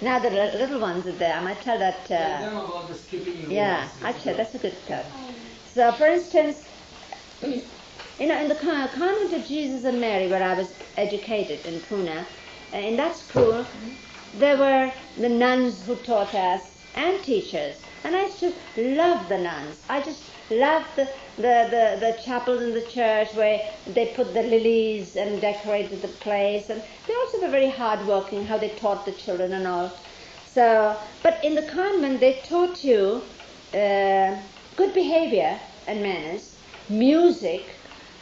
Now the little ones are there. I might tell that. Tell them about the skipping. Yeah, actually, that's a good thought. So, for instance, in the convent of Jesus and Mary, where I was educated in Pune, in that school, there were the nuns who taught us and teachers. And I used to love the nuns. I just loved the chapels in the church where they put the lilies and decorated the place. And they also were very hardworking, how they taught the children and all. So, but in the convent, they taught you good behavior and manners, music,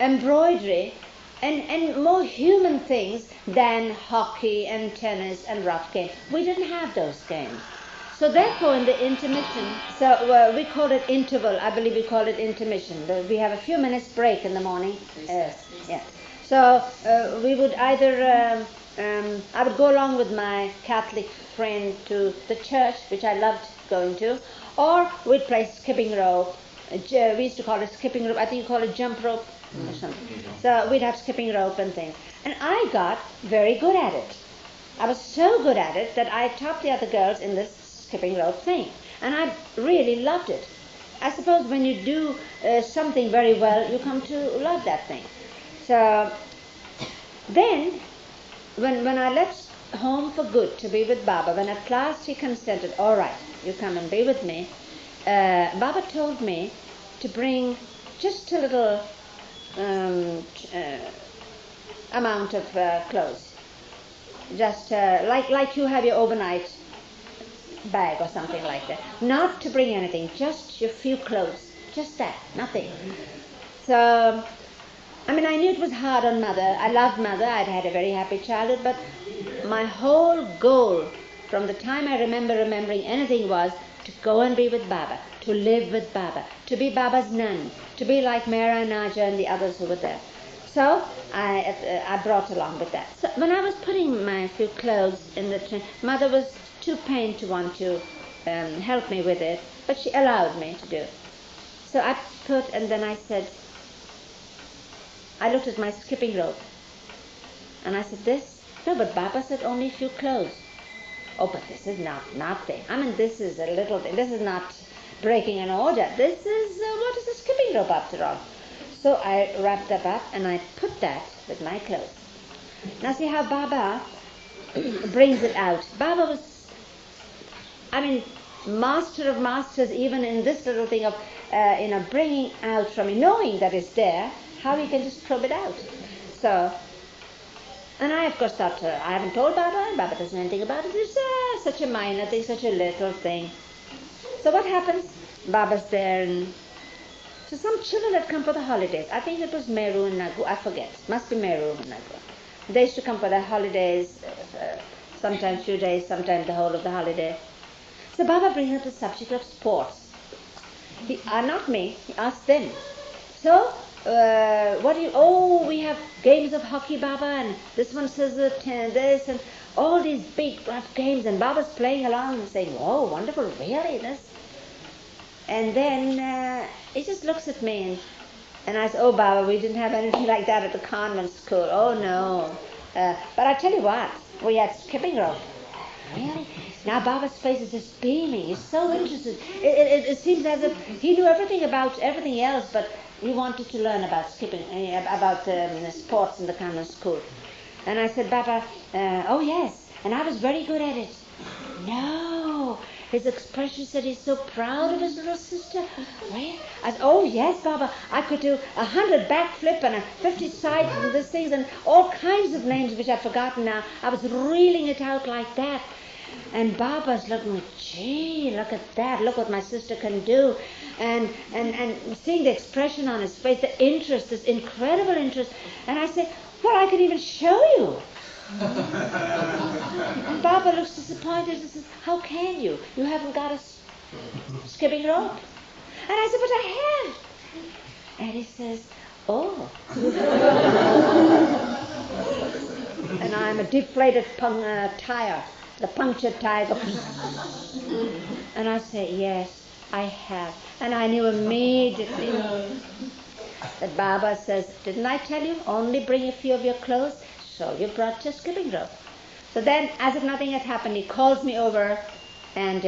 embroidery, and more human things than hockey and tennis and rough games. We didn't have those games. So therefore, in the intermission, we call it interval. I believe we call it intermission. We have a few minutes break in the morning. Yeah. So we would either, I would go along with my Catholic friend to the church, which I loved going to, or we'd play skipping rope. We used to call it skipping rope. I think you call it jump rope or something. So we'd have skipping rope and things. And I got very good at it. I was so good at it that I topped the other girls in this skipping rope thing. And I really loved it. I suppose when you do something very well, you come to love that thing. So then, when I left home for good to be with Baba, when at last he consented, all right, you come and be with me, Baba told me to bring just a little amount of clothes. Just like you have your overnight bag or something like that. Not to bring anything, just your few clothes. Just that, nothing. So, I mean, I knew it was hard on Mother. I loved Mother. I'd had a very happy childhood, but my whole goal from the time I remembering anything was to go and be with Baba, to live with Baba, to be Baba's nun, to be like Mera, Naja and the others who were there. So I brought along with that. So when I was putting my few clothes in the train, Mother was too pained to want to help me with it, but she allowed me to do it. So I put, and then I said, I looked at my skipping rope, and I said, this? No, but Baba said only a few clothes. Oh, but this is not nothing. I mean, this is a little thing. This is not breaking an order. This is, what is a skipping rope after all? So I wrapped that up and I put that with my clothes. Now see how Baba brings it out. Baba was, I mean, master of masters even in this little thing of, bringing out from you, knowing that it's there, how he can just probe it out. So, and I of course thought, I haven't told Baba, and Baba doesn't know anything about it. It's such a minor thing, such a little thing. So what happens? Baba's there, and so some children had come for the holidays. I think it was Meru and Nagu, I forget. Must be Meru and Nagu. They used to come for their holidays, sometimes few days, sometimes the whole of the holiday. So Baba brings up the subject of sports. Not me, he asked them. So, we have games of hockey, Baba, and this one says this, and all these big rough games, and Baba's playing along and saying, oh, wonderful, really, this? And then he just looks at me, and I said, oh, Baba, we didn't have anything like that at the convent school. Oh, no. But I tell you what, we had skipping rope. Really? Now Baba's face is just beaming. He's so interested. It seems as if he knew everything about everything else, but he wanted to learn about skipping, about sports in the convent school. And I said, Baba, oh yes, and I was very good at it. No. His expression said he's so proud of his little sister. Really? I said, oh yes, Baba, I could do 100 backflip and 50 sides and these things and all kinds of names which I've forgotten now. I was reeling it out like that. And Baba's looking, gee, look at that, look what my sister can do. And seeing the expression on his face, the interest, this incredible interest. And I said, well, I could even show you. And Baba looks disappointed and says, how can you? You haven't got a skipping rope. And I said, but I have. And he says, oh. And I'm a deflated tire, the punctured tire. And I say, yes, I have. And I knew immediately that Baba says, didn't I tell you, only bring a few of your clothes? So you brought your skipping rope. So then, as if nothing had happened, he calls me over and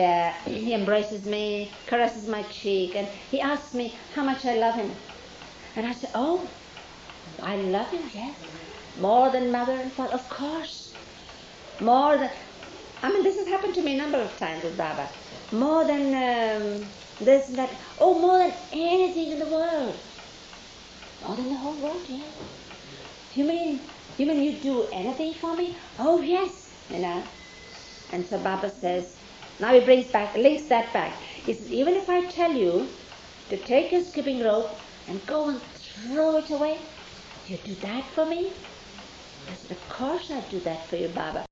he embraces me, caresses my cheek, and he asks me how much I love him. And I said, oh, I love you, yes. More than mother and father, of course. More than, I mean, this has happened to me a number of times with Baba. More than this and that. Oh, more than anything in the world. More than the whole world, yes. You mean you do anything for me? Oh, yes, you know. And so Baba says, now he links that back. He says, even if I tell you to take your skipping rope and go and throw it away, you do that for me? I said, of course I'd do that for you, Baba.